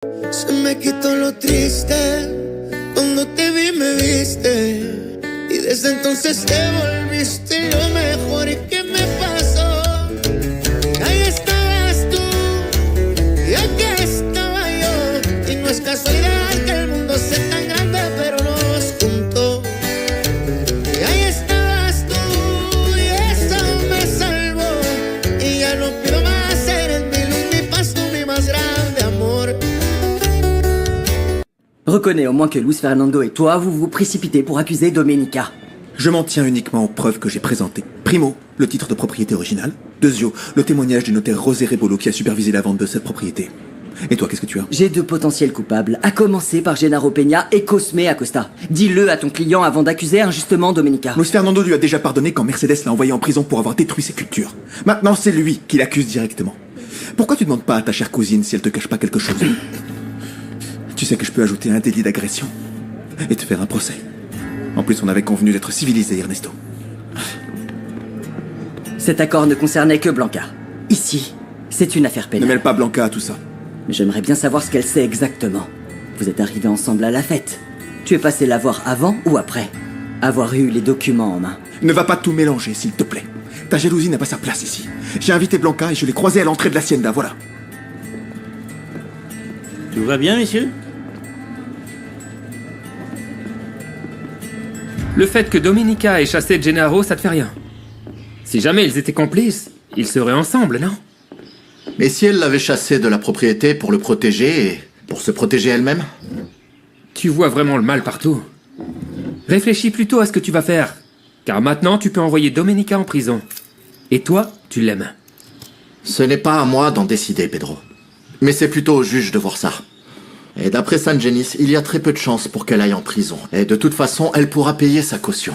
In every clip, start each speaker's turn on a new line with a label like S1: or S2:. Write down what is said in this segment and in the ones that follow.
S1: Se me quitó lo triste, cuando te vi me viste, y desde entonces te volviste lo mejor que me pasó. Ahí estabas tú, y aquí estaba yo, y no es casualidad que el mundo sea tan grande, pero nos juntó. Y ahí estabas tú, y eso me salvó, y ya no pido más, eres mi luz, mi paz, tú mi más grande amor.
S2: Reconnais au moins que Luis Fernando et toi, vous vous précipitez pour accuser Domenica.
S3: Je m'en tiens uniquement aux preuves que j'ai présentées. Primo, le titre de propriété original. Deuxio, le témoignage du notaire José Rebolo qui a supervisé la vente de cette propriété. Et toi, qu'est-ce que tu as?
S2: J'ai deux potentiels coupables, à commencer par Gennaro Peña et Cosme Acosta. Dis-le à ton client avant d'accuser injustement Domenica.
S3: Luis Fernando lui a déjà pardonné quand Mercedes l'a envoyé en prison pour avoir détruit ses cultures. Maintenant, c'est lui qui l'accuse directement. Pourquoi tu demandes pas à ta chère cousine si elle te cache pas quelque chose? Tu sais que je peux ajouter un délit d'agression et te faire un procès. En plus, on avait convenu d'être civilisé, Ernesto.
S2: Cet accord ne concernait que Blanca. Ici, c'est une affaire
S3: Ne
S2: pénale.
S3: mêle pas Blanca à tout ça.
S2: J'aimerais bien savoir ce qu'elle sait exactement. Vous êtes arrivés ensemble à la fête. Tu es passé la voir avant ou après avoir eu les documents en main.
S3: Ne va pas tout mélanger, s'il te plaît. Ta jalousie n'a pas sa place ici. J'ai invité Blanca et je l'ai croisée à l'entrée de l'hacienda, voilà.
S4: Tout va bien, messieurs?
S5: Le fait que Domenica ait chassé Gennaro, ça te fait rien. Si jamais ils étaient complices, ils seraient ensemble, non?
S6: Mais si elle l'avait chassé de la propriété pour le protéger et pour se protéger elle-même?
S5: Tu vois vraiment le mal partout. Réfléchis plutôt à ce que tu vas faire. Car maintenant, tu peux envoyer Domenica en prison. Et toi, tu l'aimes.
S6: Ce n'est pas à moi d'en décider, Pedro. Mais c'est plutôt au juge de voir ça. Et d'après San Genis, il y a très peu de chances pour qu'elle aille en prison. Et de toute façon, elle pourra payer sa caution.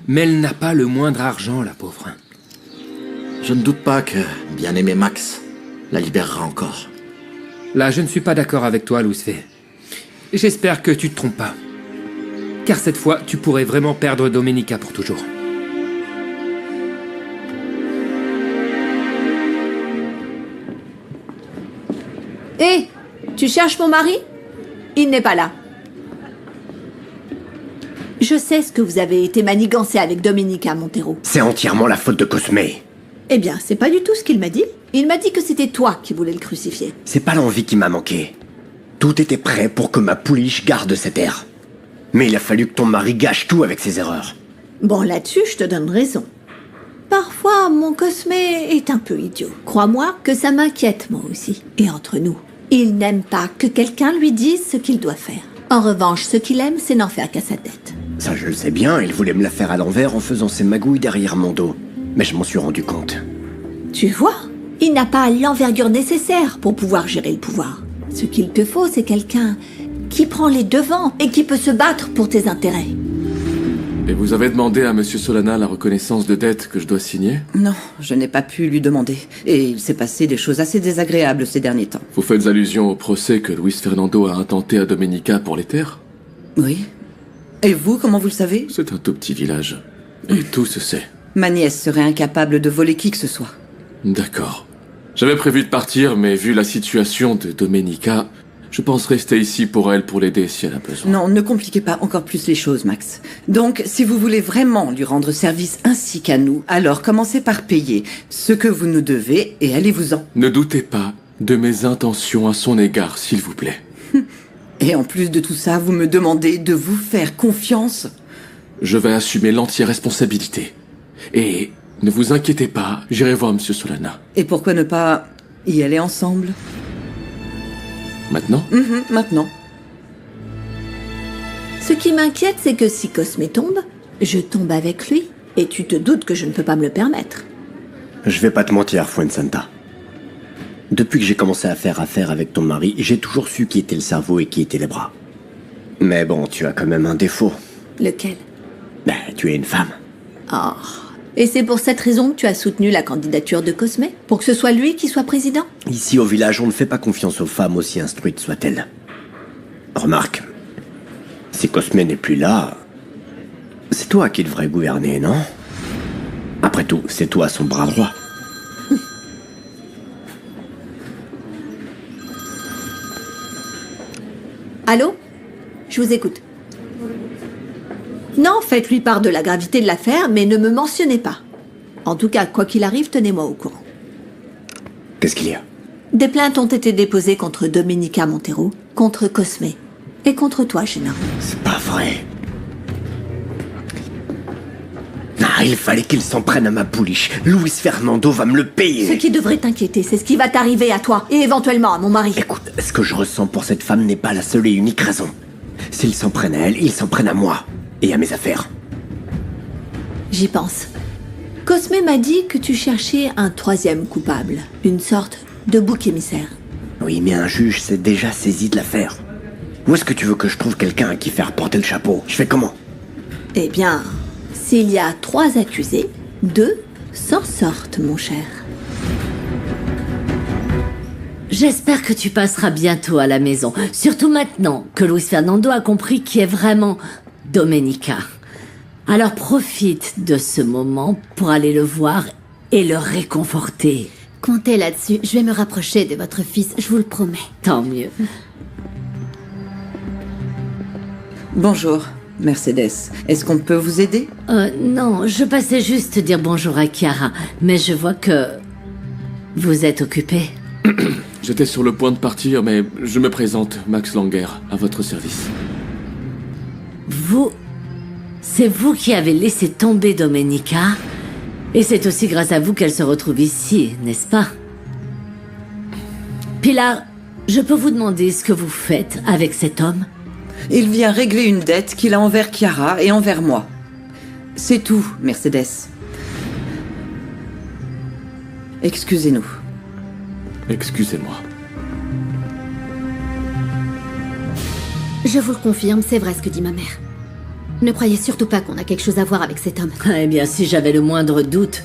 S5: Mais elle n'a pas le moindre argent, la pauvre.
S6: Je ne doute pas que bien-aimé Max la libérera encore.
S5: Là, je ne suis pas d'accord avec toi, Luis Fé. J'espère que tu te trompes pas. Car cette fois, tu pourrais vraiment perdre Domenica pour toujours.
S7: Hé, tu cherches mon mari? Il n'est pas là. Je sais ce que vous avez été manigancé avec Domenica Montero.
S4: C'est entièrement la faute de Cosme.
S7: Eh bien, c'est pas du tout ce qu'il m'a dit. Il m'a dit que c'était toi qui voulais le crucifier.
S4: C'est pas l'envie qui m'a manqué. Tout était prêt pour que ma pouliche garde cette air. Mais il a fallu que ton mari gâche tout avec ses erreurs.
S7: Bon, là-dessus, je te donne raison. Parfois, mon Cosme est un peu idiot. Crois-moi que ça m'inquiète, moi aussi. Et entre nous, il n'aime pas que quelqu'un lui dise ce qu'il doit faire. En revanche, ce qu'il aime, c'est n'en faire qu'à sa tête.
S4: Ça, je le sais bien, il voulait me la faire à l'envers en faisant ses magouilles derrière mon dos. Mais je m'en suis rendu compte.
S7: Tu vois, il n'a pas l'envergure nécessaire pour pouvoir gérer le pouvoir. Ce qu'il te faut, c'est quelqu'un qui prend les devants et qui peut se battre pour tes intérêts.
S8: Et vous avez demandé à Monsieur Solana la reconnaissance de dette que je dois signer?
S2: Non, je n'ai pas pu lui demander. Et il s'est passé des choses assez désagréables ces derniers temps.
S8: Vous faites allusion au procès que Luis Fernando a intenté à Domenica pour les terres?
S2: Oui. Et vous, comment vous le savez?
S8: C'est un tout petit village. Et tout se sait.
S2: Ma nièce serait incapable de voler qui que ce soit.
S8: D'accord. J'avais prévu de partir, mais vu la situation de Domenica, je pense rester ici pour elle, pour l'aider si elle a besoin.
S2: Non, ne compliquez pas encore plus les choses, Max. Donc, si vous voulez vraiment lui rendre service ainsi qu'à nous, alors commencez par payer ce que vous nous devez et allez-vous-en.
S8: Ne doutez pas de mes intentions à son égard, s'il vous plaît.
S2: Et en plus de tout ça, vous me demandez de vous faire confiance?
S8: Je vais assumer l'entière responsabilité. Et ne vous inquiétez pas, j'irai voir Monsieur Solana.
S2: Et pourquoi ne pas y aller ensemble?
S8: Maintenant?
S2: Maintenant.
S7: Ce qui m'inquiète, c'est que si Cosme tombe, je tombe avec lui. Et tu te doutes que je ne peux pas me le permettre.
S4: Je vais pas te mentir, Fuensanta. Depuis que j'ai commencé à faire affaire avec ton mari, j'ai toujours su qui était le cerveau et qui étaient les bras. Mais bon, tu as quand même un défaut.
S7: Lequel?
S4: Ben, tu es une femme.
S7: Oh. Et c'est pour cette raison que tu as soutenu la candidature de Cosme? Pour que ce soit lui qui soit président?
S4: Ici au village, on ne fait pas confiance aux femmes aussi instruites soient-elles. Remarque, si Cosme n'est plus là, c'est toi qui devrais gouverner, non? Après tout, c'est toi son bras droit.
S7: Allô? Je vous écoute. Non, faites-lui part de la gravité de l'affaire, mais ne me mentionnez pas. En tout cas, quoi qu'il arrive, tenez-moi au courant.
S4: Qu'est-ce qu'il y a?
S7: Des plaintes ont été déposées contre Domenica Montero, contre Cosme et contre toi, Gennaro.
S4: C'est pas vrai. Ah, il fallait qu'il s'en prenne à ma pouliche. Luis Fernando va me le payer.
S7: Ce qui devrait t'inquiéter, c'est ce qui va t'arriver à toi et éventuellement à mon mari.
S4: Écoute, ce que je ressens pour cette femme n'est pas la seule et unique raison. S'ils s'en prennent à elle, ils s'en prennent à moi. Et à mes affaires.
S7: J'y pense. Cosme m'a dit que tu cherchais un troisième coupable, une sorte de bouc émissaire.
S4: Oui, mais un juge s'est déjà saisi de l'affaire. Où est-ce que tu veux que je trouve quelqu'un à qui faire porter le chapeau? Je fais comment?
S7: Eh bien, s'il y a 3 accusés, 2 s'en sortent, mon cher.
S9: J'espère que tu passeras bientôt à la maison. Surtout maintenant que Luis Fernando a compris qui est vraiment Domenica. Alors profite de ce moment pour aller le voir et le réconforter.
S10: Comptez là-dessus. Je vais me rapprocher de votre fils, je vous le promets.
S9: Tant mieux.
S2: Bonjour, Mercedes. Est-ce qu'on peut vous aider?
S9: Non, je passais juste dire bonjour à Chiara, mais je vois que vous êtes occupé.
S8: J'étais sur le point de partir, mais je me présente, Max Langer, à votre service.
S9: C'est vous qui avez laissé tomber Domenica, et c'est aussi grâce à vous qu'elle se retrouve ici, n'est-ce pas? Pilar, je peux vous demander ce que vous faites avec cet homme?
S2: Il vient régler une dette qu'il a envers Chiara et envers moi. C'est tout, Mercedes. Excusez-nous.
S8: Excusez-moi.
S10: Je vous le confirme, c'est vrai ce que dit ma mère. Ne croyez surtout pas qu'on a quelque chose à voir avec cet homme.
S9: Eh bien, si j'avais le moindre doute,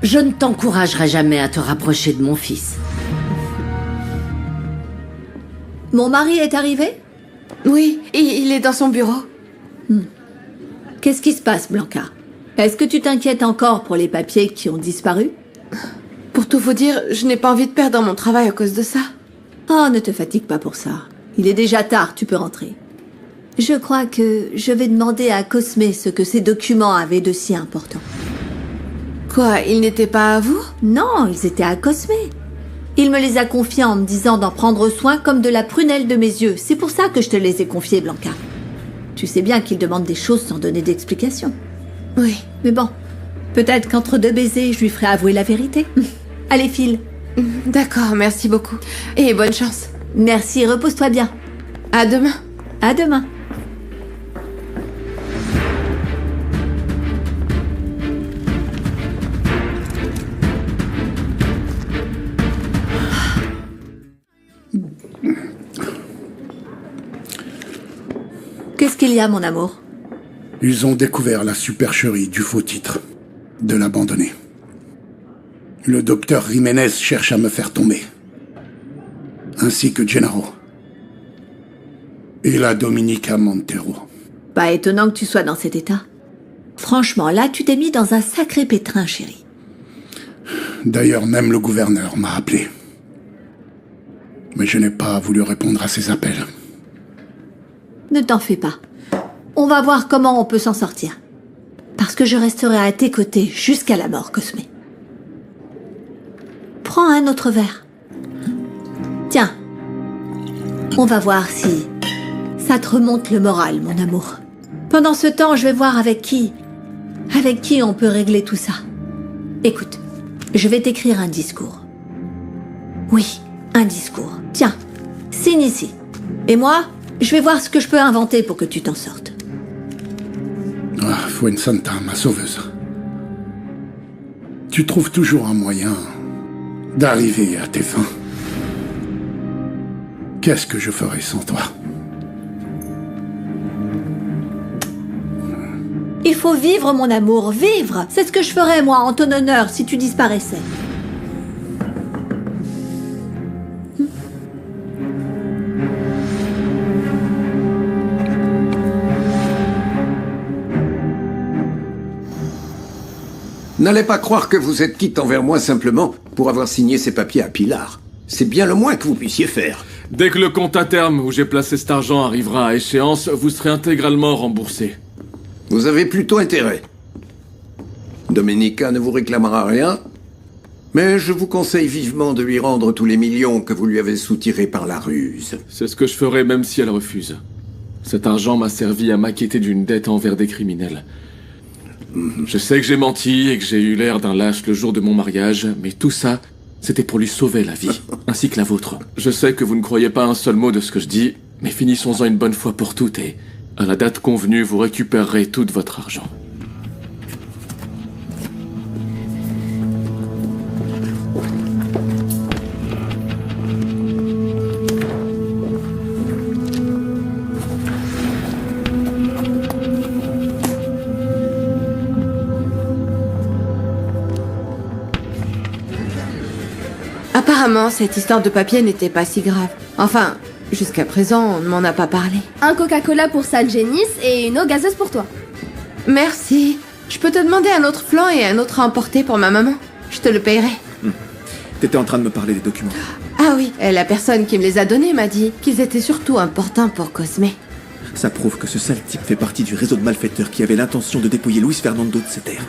S9: je ne t'encouragerais jamais à te rapprocher de mon fils.
S7: Mon mari est arrivé?
S11: Oui, il est dans son bureau.
S7: Qu'est-ce qui se passe, Blanca? Est-ce que tu t'inquiètes encore pour les papiers qui ont disparu?
S11: Pour tout vous dire, je n'ai pas envie de perdre mon travail à cause de ça.
S7: Oh, ne te fatigue pas pour ça. Il est déjà tard, tu peux rentrer. Je crois que je vais demander à Cosme ce que ces documents avaient de si important.
S11: Quoi, ils n'étaient pas à vous?
S7: Non, ils étaient à Cosme. Il me les a confiés en me disant d'en prendre soin comme de la prunelle de mes yeux. C'est pour ça que je te les ai confiés, Blanca. Tu sais bien qu'il demande des choses sans donner d'explication.
S11: Oui.
S7: Mais bon, peut-être qu'entre 2 baisers, je lui ferai avouer la vérité. Allez, file.
S11: D'accord, merci beaucoup. Et bonne chance.
S7: Merci, repose-toi bien.
S11: À demain.
S7: À demain. Qu'est-ce qu'il y a, mon amour?
S12: Ils ont découvert la supercherie du faux titre, de l'abandonner. Le docteur Jiménez cherche à me faire tomber. Ainsi que Gennaro. Et la Domenica Montero.
S7: Pas étonnant que tu sois dans cet état. Franchement, là, tu t'es mis dans un sacré pétrin, chérie.
S12: D'ailleurs, même le gouverneur m'a appelé. Mais je n'ai pas voulu répondre à ses appels.
S7: Ne t'en fais pas. On va voir comment on peut s'en sortir. Parce que je resterai à tes côtés jusqu'à la mort, Cosme. Prends un autre verre. Tiens. On va voir si ça te remonte le moral, mon amour. Pendant ce temps, je vais voir avec qui on peut régler tout ça. Écoute, je vais t'écrire un discours. Oui, un discours. Tiens, signe ici. Et moi, je vais voir ce que je peux inventer pour que tu t'en sortes.
S12: Ah, Fuensanta, ma sauveuse. Tu trouves toujours un moyen d'arriver à tes fins. Qu'est-ce que je ferais sans toi?
S7: Il faut vivre, mon amour, vivre. C'est ce que je ferais, moi, en ton honneur, si tu disparaissais.
S13: N'allez pas croire que vous êtes quitte envers moi simplement pour avoir signé ces papiers à Pilar. C'est bien le moins que vous puissiez faire.
S8: Dès que le compte à terme où j'ai placé cet argent arrivera à échéance, vous serez intégralement remboursé.
S13: Vous avez plutôt intérêt. Domenica ne vous réclamera rien, mais je vous conseille vivement de lui rendre tous les millions que vous lui avez soutirés par la ruse.
S8: C'est ce que je ferai même si elle refuse. Cet argent m'a servi à m'acquitter d'une dette envers des criminels. Je sais que j'ai menti et que j'ai eu l'air d'un lâche le jour de mon mariage, mais tout ça, c'était pour lui sauver la vie, ainsi que la vôtre. Je sais que vous ne croyez pas un seul mot de ce que je dis, mais finissons-en une bonne fois pour toutes et, à la date convenue, vous récupérerez tout votre argent.
S11: Apparemment, cette histoire de papier n'était pas si grave. Enfin, jusqu'à présent, on ne m'en a pas parlé.
S14: Un Coca-Cola pour San Genis et une eau gazeuse pour toi.
S11: Merci. Je peux te demander un autre flan et un autre à emporter pour ma maman. Je te le payerai.
S3: T'étais en train de me parler des documents.
S11: Ah oui, et la personne qui me les a donnés m'a dit qu'ils étaient surtout importants pour Cosme.
S3: Ça prouve que ce sale type fait partie du réseau de malfaiteurs qui avait l'intention de dépouiller Luis Fernando de ses terres.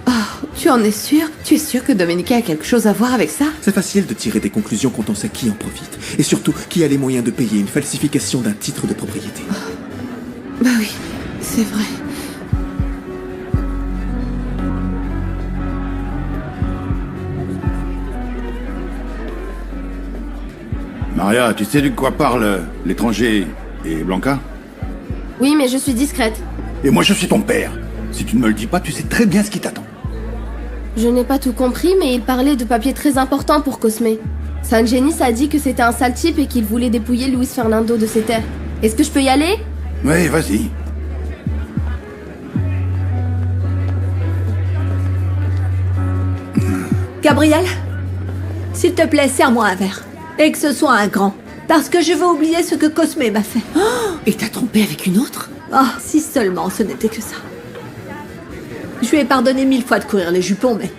S11: Oh, tu en es sûr? Tu es sûr que Domenica a quelque chose à voir avec ça?
S3: C'est facile de tirer des conclusions quand on sait qui en profite. Et surtout, qui a les moyens de payer une falsification d'un titre de propriété.
S11: Bah oui, c'est vrai.
S15: Maria, tu sais de quoi parle l'étranger et Blanca?
S14: Oui, mais je suis discrète.
S15: Et moi je suis ton père. Si tu ne me le dis pas, tu sais très bien ce qui t'attend.
S14: Je n'ai pas tout compris, mais il parlait de papiers très importants pour Cosme. San Genis a dit que c'était un sale type et qu'il voulait dépouiller Luis Fernando de ses terres. Est-ce que je peux y aller?
S15: Oui, vas-y.
S7: Gabriel, s'il te plaît, serre-moi un verre. Et que ce soit un grand. Parce que je veux oublier ce que Cosme m'a fait.
S2: Et t'as trompé avec une autre?
S7: Ah, si seulement ce n'était que ça. Je lui ai pardonné 1000 fois de courir les jupons, mais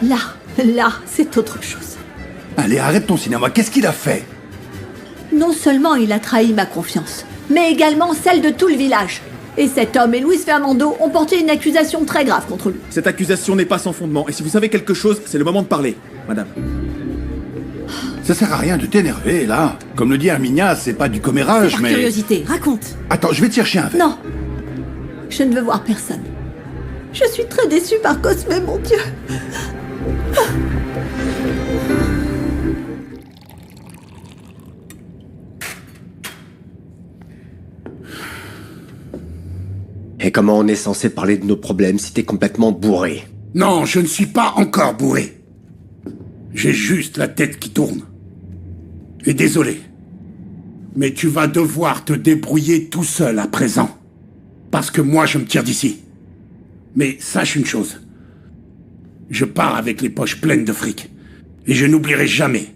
S7: là, c'est autre chose.
S15: Allez, arrête ton cinéma, qu'est-ce qu'il a fait?
S7: Non seulement il a trahi ma confiance, mais également celle de tout le village. Et cet homme et Luis Fernando ont porté une accusation très grave contre lui.
S3: Cette accusation n'est pas sans fondement, et si vous savez quelque chose, c'est le moment de parler, madame.
S15: Ça sert à rien de t'énerver, là. Comme le dit Herminia, c'est pas du commérage,
S2: Par
S15: mais...
S2: curiosité, raconte.
S15: Attends, je vais te chercher un verre.
S7: Non, je ne veux voir personne. Je suis très déçue par Cosme, mon Dieu.
S4: Et comment on est censé parler de nos problèmes si t'es complètement bourré?
S12: Non, je ne suis pas encore bourré. J'ai juste la tête qui tourne. Et désolé. Mais tu vas devoir te débrouiller tout seul à présent. Parce que moi, je me tire d'ici. Mais sache une chose. Je pars avec les poches pleines de fric. Et je n'oublierai jamais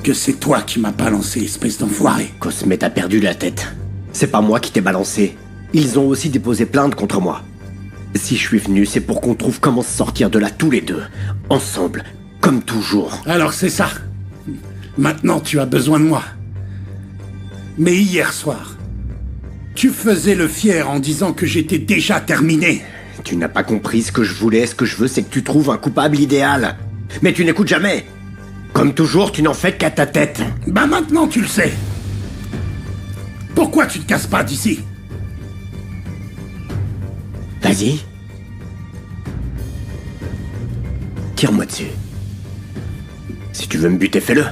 S12: que c'est toi qui m'as balancé, espèce d'enfoiré.
S4: Cosme, t'as perdu la tête. C'est pas moi qui t'ai balancé. Ils ont aussi déposé plainte contre moi. Si je suis venu, c'est pour qu'on trouve comment se sortir de là tous les deux. Ensemble, comme toujours.
S12: Alors c'est ça. Maintenant tu as besoin de moi. Mais hier soir, tu faisais le fier en disant que j'étais déjà terminé.
S4: Tu n'as pas compris ce que je voulais. Ce que je veux, c'est que tu trouves un coupable idéal. Mais tu n'écoutes jamais. Comme toujours, tu n'en fais qu'à ta tête.
S12: Bah maintenant tu le sais. Pourquoi tu te casses pas d'ici?
S4: Vas-y. Tire-moi dessus. Si tu veux me buter, fais-le.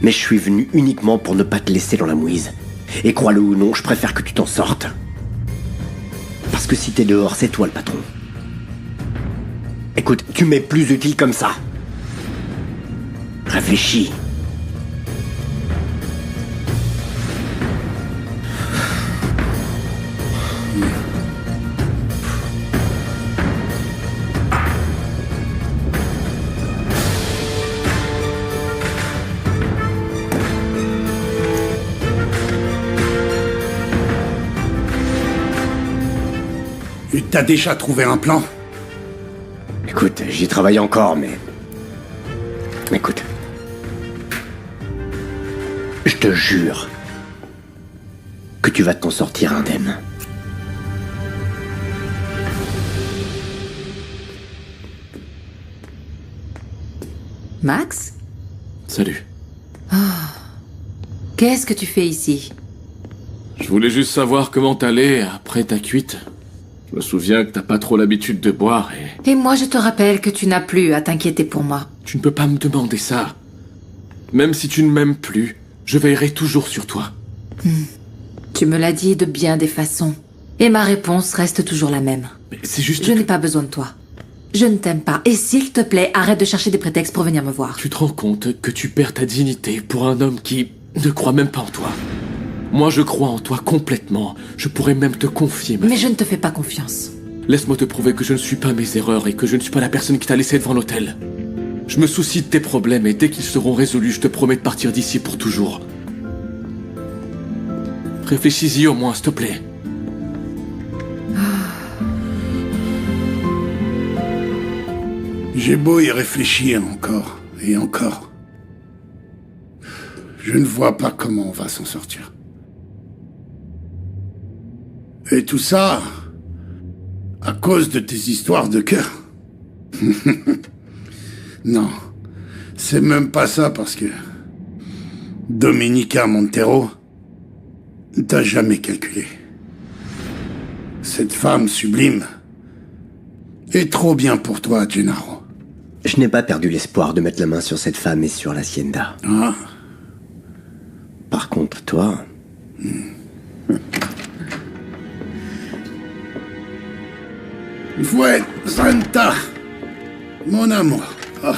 S4: Mais je suis venu uniquement pour ne pas te laisser dans la mouise. Et crois-le ou non, je préfère que tu t'en sortes. Parce que si t'es dehors, c'est toi le patron. Écoute, tu m'es plus utile comme ça. Réfléchis.
S12: Et t'as déjà trouvé un plan?
S4: Écoute, j'y travaille encore, mais... Écoute, Je te jure que tu vas t'en sortir indemne.
S16: Max?
S8: Salut.
S16: Qu'est-ce que tu fais ici?
S8: Je voulais juste savoir comment t'allais après ta cuite. Je me souviens que t'as pas trop l'habitude de boire et...
S16: Et moi, je te rappelle que tu n'as plus à t'inquiéter pour moi.
S8: Tu ne peux pas me demander ça. Même si tu ne m'aimes plus, je veillerai toujours sur toi.
S16: Tu me l'as dit de bien des façons. Et ma réponse reste toujours la même.
S8: Mais c'est juste
S16: Je n'ai pas besoin de toi. Je ne t'aime pas. Et s'il te plaît, arrête de chercher des prétextes pour venir me voir.
S8: Tu te rends compte que tu perds ta dignité pour un homme qui ne croit même pas en toi. Moi, je crois en toi complètement. Je pourrais même te confier ma vie.
S16: Mais je ne te fais pas confiance.
S8: Laisse-moi te prouver que je ne suis pas mes erreurs et que je ne suis pas la personne qui t'a laissé devant l'hôtel. Je me soucie de tes problèmes et dès qu'ils seront résolus, je te promets de partir d'ici pour toujours. Réfléchis-y au moins, s'il te plaît.
S12: J'ai beau y réfléchir encore et encore. Je ne vois pas comment on va s'en sortir. Et tout ça, à cause de tes histoires de cœur. Non, c'est même pas ça parce que Domenica Montero, t'as jamais calculé. Cette femme sublime est trop bien pour toi, Gennaro.
S4: Je n'ai pas perdu l'espoir de mettre la main sur cette femme et sur l'hacienda.
S12: Ah.
S4: Par contre, toi...
S12: Fouet Santa, mon amour. Ah.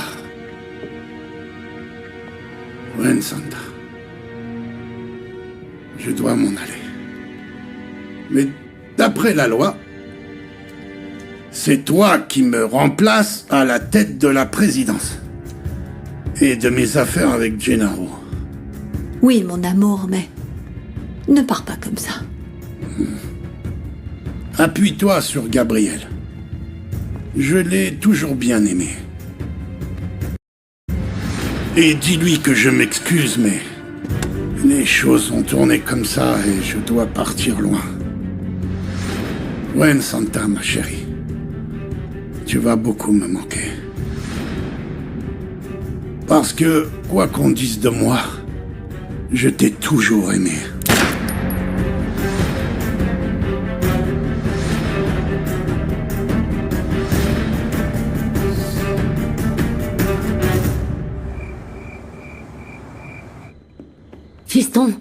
S12: Buen Santa. Je dois m'en aller. Mais d'après la loi, c'est toi qui me remplaces à la tête de la présidence. Et de mes affaires avec Gennaro.
S7: Oui, mon amour, mais ne pars pas comme ça.
S12: Appuie-toi sur Gabriel. Je l'ai toujours bien aimé. Et dis-lui que je m'excuse, mais les choses ont tourné comme ça et je dois partir loin. Buen Santa, ma chérie. Tu vas beaucoup me manquer. Parce que, quoi qu'on dise de moi, je t'ai toujours aimé.
S9: Fiston.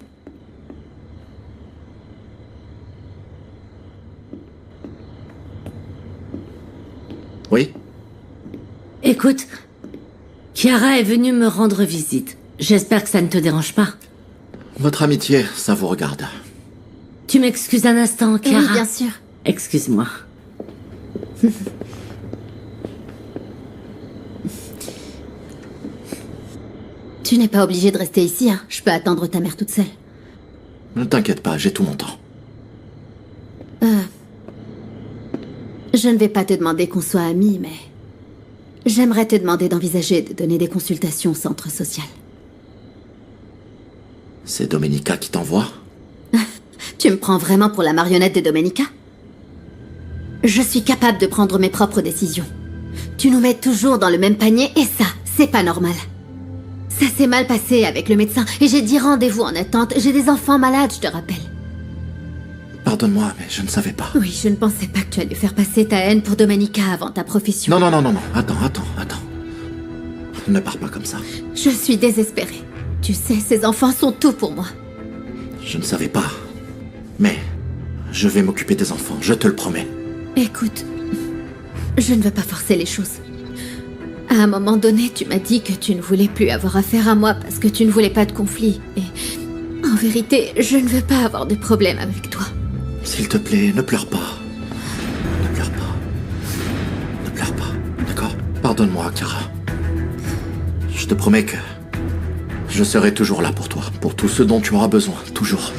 S6: Oui?
S9: Écoute, Chiara est venue me rendre visite. J'espère que ça ne te dérange pas.
S6: Votre amitié, ça vous regarde.
S9: Tu m'excuses un instant, Chiara?
S10: Oui, bien sûr.
S9: Excuse-moi.
S10: Tu n'es pas obligé de rester ici, hein. Je peux attendre ta mère toute seule.
S6: Ne t'inquiète pas, j'ai tout mon temps.
S10: Je ne vais pas te demander qu'on soit amis, mais... J'aimerais te demander d'envisager de donner des consultations au centre social.
S6: C'est Domenica qui t'envoie?
S10: Tu me prends vraiment pour la marionnette de Domenica? Je suis capable de prendre mes propres décisions. Tu nous mets toujours dans le même panier et ça, c'est pas normal. Ça s'est mal passé avec le médecin et j'ai 10 rendez-vous en attente. J'ai des enfants malades, je te rappelle.
S6: Pardonne-moi, mais je ne savais pas.
S10: Oui, je ne pensais pas que tu allais faire passer ta haine pour Domenica avant ta profession.
S6: Non. Attends. Ne pars pas comme ça.
S10: Je suis désespérée. Tu sais, ces enfants sont tout pour moi.
S6: Je ne savais pas. Mais je vais m'occuper des enfants, je te le promets.
S10: Écoute, je ne veux pas forcer les choses. À un moment donné, tu m'as dit que tu ne voulais plus avoir affaire à moi parce que tu ne voulais pas de conflit. Et en vérité, je ne veux pas avoir de problème avec toi.
S6: S'il te plaît, ne pleure pas. Ne pleure pas. Ne pleure pas, d'accord? Pardonne-moi, Chiara. Je te promets que je serai toujours là pour toi, pour tout ce dont tu auras besoin, toujours.